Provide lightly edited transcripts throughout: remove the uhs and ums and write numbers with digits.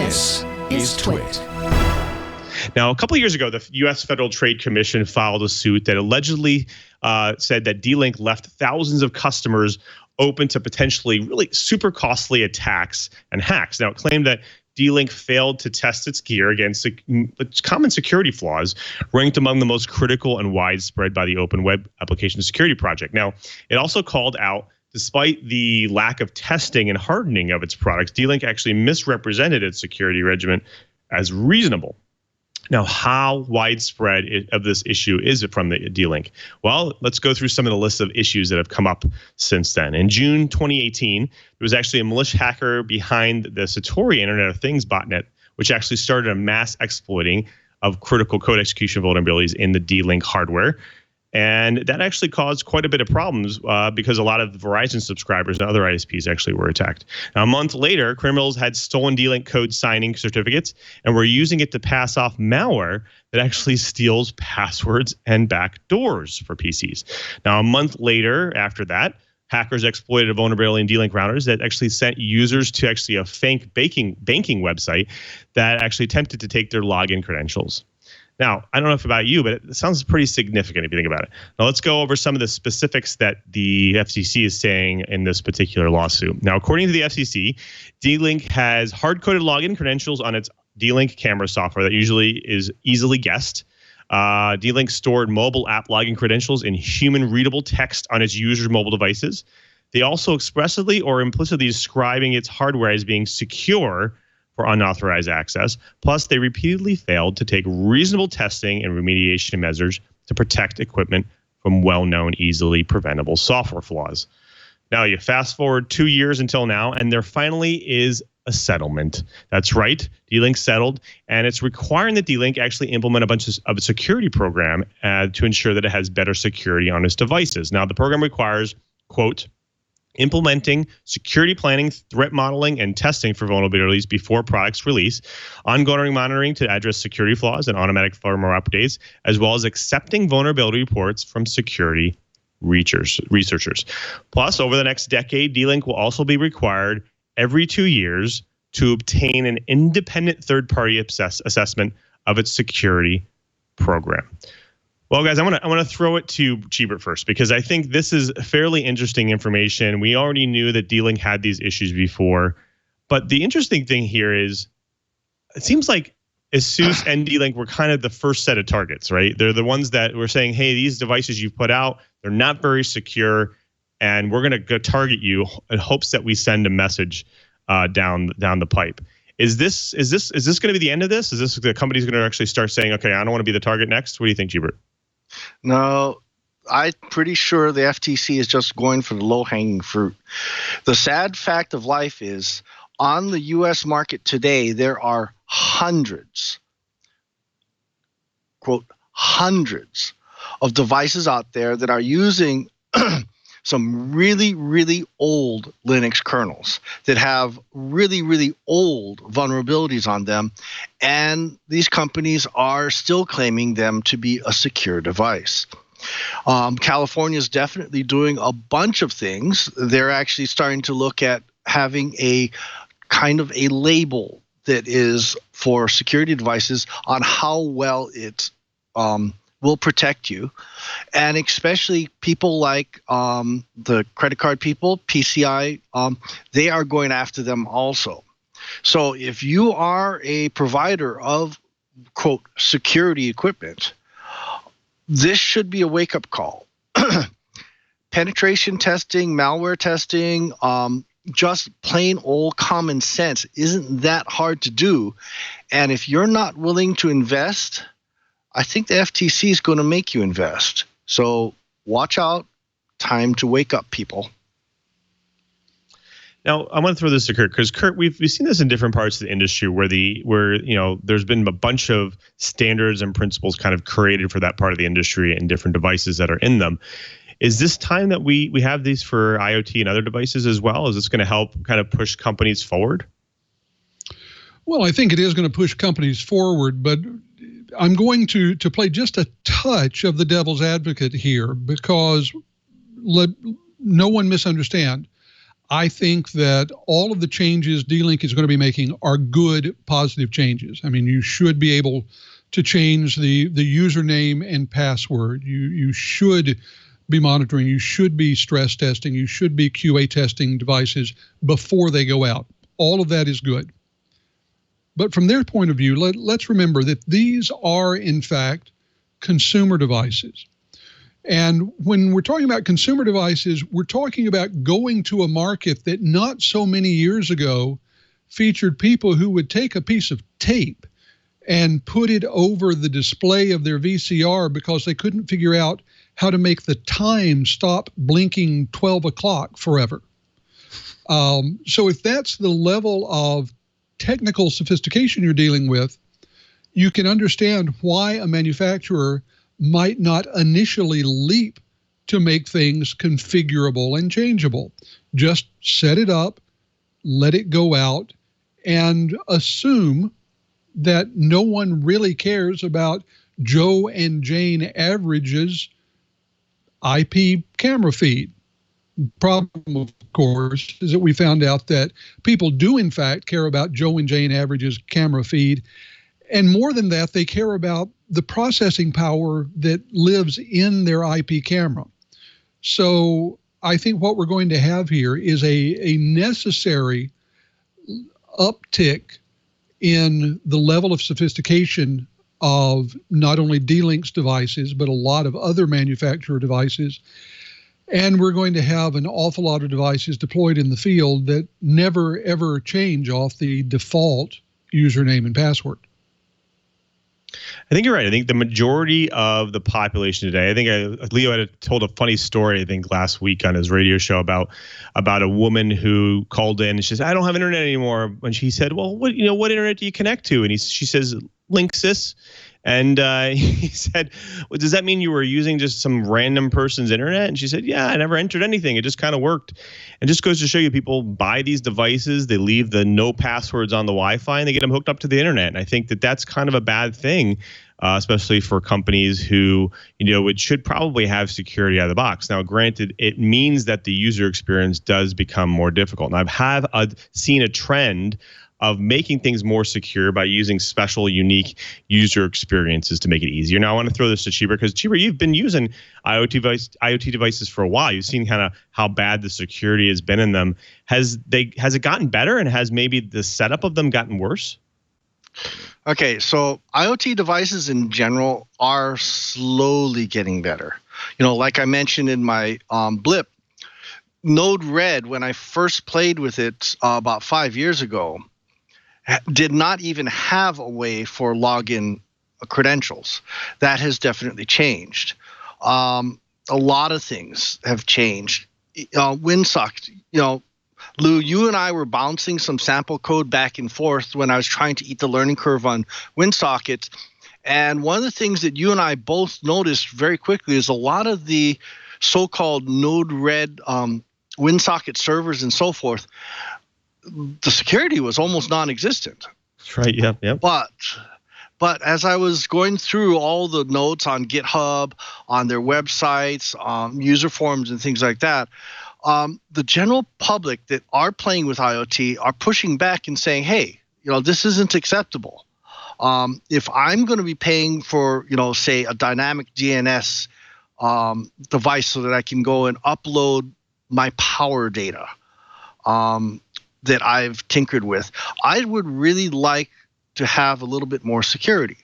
This is TWiT. Now, a couple of years ago, the U.S. Federal Trade Commission filed a suit that allegedly said that D-Link left thousands of customers open to potentially really super costly attacks and hacks. Now, it claimed that D-Link failed to test its gear against common security flaws ranked among the most critical and widespread by the Open Web Application Security Project. Now, it also called out, despite the lack of testing and hardening of its products, D-Link actually misrepresented its security regimen as reasonable. Now, how widespread of this issue is it from the D-Link? Well, let's go through some of the lists of issues that have come up since then. In June 2018, there was actually a malicious hacker behind the Satori Internet of Things botnet, which actually started a mass exploiting of critical code execution vulnerabilities in the D-Link hardware. And that actually caused quite a bit of problems because a lot of Verizon subscribers and other ISPs actually were attacked. Now, a month later, criminals had stolen D-Link code signing certificates and were using it to pass off malware that actually steals passwords and backdoors for PCs. Now, a month later, after that, hackers exploited a vulnerability in D-Link routers that actually sent users to actually a fake banking website that actually attempted to take their login credentials. Now, I don't know if about you, but it sounds pretty significant if you think about it. Now, let's go over some of the specifics that the FTC is saying in this particular lawsuit. Now, according to the FTC, D-Link has hard-coded login credentials on its D-Link camera software that usually is easily guessed. D-Link stored mobile app login credentials in human-readable text on its users' mobile devices. They also expressly or implicitly describing its hardware as being secure for unauthorized access. Plus, they repeatedly failed to take reasonable testing and remediation measures to protect equipment from well-known, easily preventable software flaws. Now, you fast forward 2 years until now, and there finally is a settlement. That's right, D-Link settled, and it's requiring that D-Link actually implement a bunch of a security program to ensure that it has better security on its devices. Now, the program requires, quote, implementing security planning, threat modeling, and testing for vulnerabilities before products release, ongoing monitoring to address security flaws and automatic firmware updates, as well as accepting vulnerability reports from security researchers. Plus, over the next decade, D-Link will also be required every 2 years to obtain an independent third-party assessment of its security program. Well, guys, I want to throw it to Chee first, because I think this is fairly interesting information. We already knew that D-Link had these issues before, but the interesting thing here is it seems like ASUS and D-Link were kind of the first set of targets, right? They're the ones that were saying, hey, these devices you've put out, they're not very secure, and we're going to go target you in hopes that we send a message down the pipe. Is this going to be the end of this? Is this the company's going to actually start saying, okay, I don't want to be the target next? What do you think, Chee? No, I'm pretty sure the FTC is just going for the low-hanging fruit. The sad fact of life is, on the U.S. market today, there are hundreds, quote, hundreds of devices out there that are using some really, really old Linux kernels that have really, really old vulnerabilities on them. And these companies are still claiming them to be a secure device. California is definitely doing a bunch of things. They're actually starting to look at having a kind of a label that is for security devices on how well it will protect you. And especially people like the credit card people, PCI, they are going after them also. So if you are a provider of, quote, security equipment, this should be a wake-up call. Penetration testing, malware testing, just plain old common sense isn't that hard to do. And if you're not willing to invest, I think the FTC is going to make you invest. So watch out. Time to wake up, people. Now, I want to throw this to Kurt, because Kurt, we've seen this in different parts of the industry where there's been a bunch of standards and principles kind of created for that part of the industry and different devices that are in them. Is this time that we have these for IoT and other devices as well? Is this going to help kind of push companies forward? Well, I think it is going to push companies forward, but I'm going to play just a touch of the devil's advocate here, because let no one misunderstand. I think that all of the changes D-Link is going to be making are good, positive changes. I mean, you should be able to change the username and password. You should be monitoring. You should be stress testing. You should be QA testing devices before they go out. All of that is good. But from their point of view, let's remember that these are, in fact, consumer devices. And when we're talking about consumer devices, we're talking about going to a market that not so many years ago featured people who would take a piece of tape and put it over the display of their VCR because they couldn't figure out how to make the time stop blinking 12 o'clock forever. So if that's the level of technical sophistication you're dealing with, you can understand why a manufacturer might not initially leap to make things configurable and changeable. Just set it up, let it go out, and assume that no one really cares about Joe and Jane Average's IP camera feed. Problem, of course, is that we found out that people do, in fact, care about Joe and Jane Average's camera feed. And more than that, they care about the processing power that lives in their IP camera. So I think what we're going to have here is a necessary uptick in the level of sophistication of not only D-Link's devices, but a lot of other manufacturer devices. And we're going to have an awful lot of devices deployed in the field that never, ever change off the default username and password. I think you're right. I think the majority of the population today, I think Leo had told a funny story, I think last week on his radio show about a woman who called in and she says, I don't have internet anymore. And she said, well, what internet do you connect to? And she says, Linksys. And he said, well, does that mean you were using just some random person's internet? And she said, yeah, I never entered anything. It just kind of worked. And just goes to show you, people buy these devices, they leave the no passwords on the Wi-Fi, and they get them hooked up to the internet. And I think that that's kind of a bad thing, especially for companies who, it should probably have security out of the box. Now, granted, it means that the user experience does become more difficult. And I've seen a trend of making things more secure by using special, unique user experiences to make it easier. Now, I want to throw this to Chee, because Chee, you've been using IoT devices for a while. You've seen kind of how bad the security has been in them. Has it gotten better, and has maybe the setup of them gotten worse? Okay, so IoT devices in general are slowly getting better. Like I mentioned in my blip, Node-RED, when I first played with it about 5 years ago, did not even have a way for login credentials. That has definitely changed. A lot of things have changed. WinSocket, Lou, you and I were bouncing some sample code back and forth when I was trying to eat the learning curve on WinSocket. And one of the things that you and I both noticed very quickly is a lot of the so-called Node-RED WinSocket servers and so forth, the security was almost non-existent. That's right. Yep. But as I was going through all the notes on GitHub, on their websites, user forums and things like that, the general public that are playing with IoT are pushing back and saying, hey, this isn't acceptable. If I'm going to be paying for, say, a dynamic DNS device so that I can go and upload my power data, that I've tinkered with, I would really like to have a little bit more security.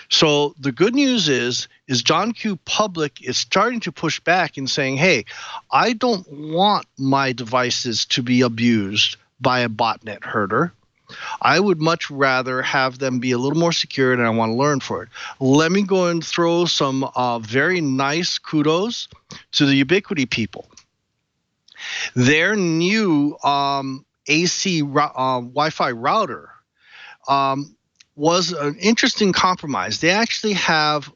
So the good news is John Q. Public is starting to push back and saying, hey, I don't want my devices to be abused by a botnet herder. I would much rather have them be a little more secure, and I want to learn for it. Let me go and throw some very nice kudos to the Ubiquity people. Their new AC Wi-Fi router was an interesting compromise. They actually have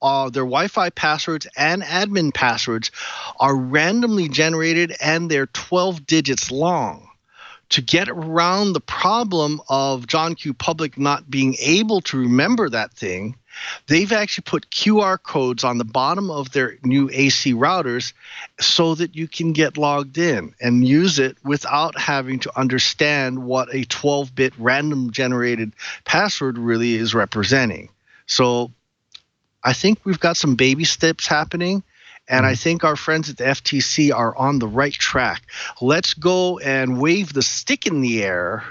their Wi-Fi passwords and admin passwords are randomly generated, and they're 12 digits long. To get around the problem of John Q. Public not being able to remember that thing, they've actually put QR codes on the bottom of their new AC routers so that you can get logged in and use it without having to understand what a 12-bit random generated password really is representing. So I think we've got some baby steps happening, and I think our friends at the FTC are on the right track. Let's go and wave the stick in the air,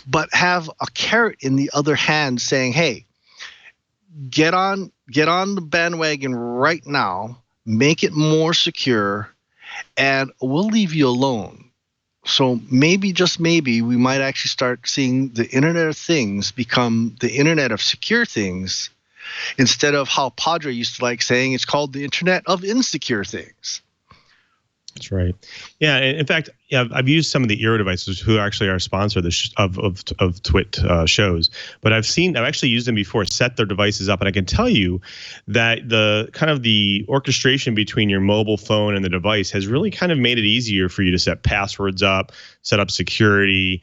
but have a carrot in the other hand saying, hey, get on the bandwagon right now, make it more secure, and we'll leave you alone. So maybe, just maybe, we might actually start seeing the Internet of Things become the Internet of Secure Things, instead of how Padre used to like saying it's called the Internet of Insecure Things. That's right. Yeah. In fact, yeah, I've used some of the Eero devices, who actually are a sponsor of TWiT shows. But I've actually used them before, set their devices up, and I can tell you that the kind of the orchestration between your mobile phone and the device has really kind of made it easier for you to set passwords up, set up security,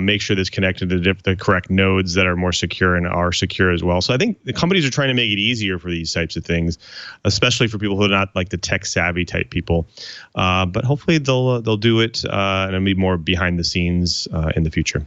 make sure that's connected to the correct nodes that are more secure and are secure as well. So I think the companies are trying to make it easier for these types of things, especially for people who are not like the tech savvy type people. But hopefully they'll do it, and it'll be more behind the scenes in the future.